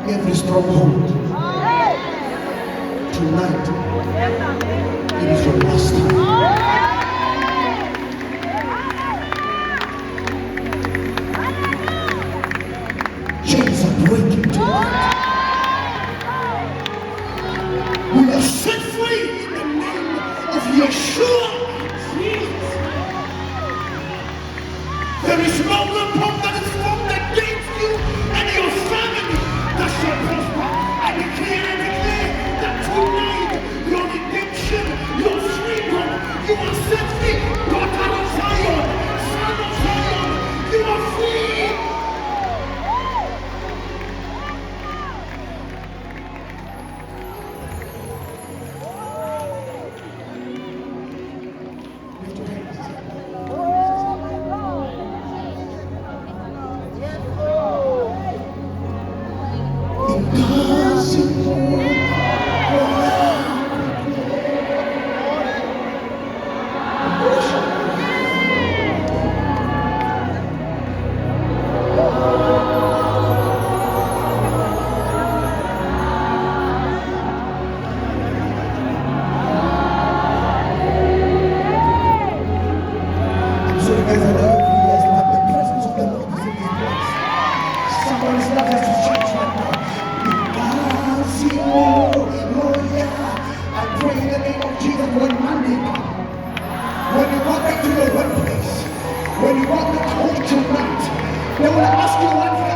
Every stronghold tonight, it is your last time. Chains are breaking tonight. We are set free in the name of Yeshua. There is no weapon that is formed against you and your family that shall prosper. I declare and declare that tonight your redemption, your freedom, you are set free. Daughter of Zion, son of Zion, you are free. Lift your hands. So you guys are there, yes, but the presence of the Lord is in this place. Somebody's not just to church right now. Because you, oh yeah, I pray in the name of Jesus when Monday comes, when you walk into your workplace, when you walk into home tonight, they will ask you one thing.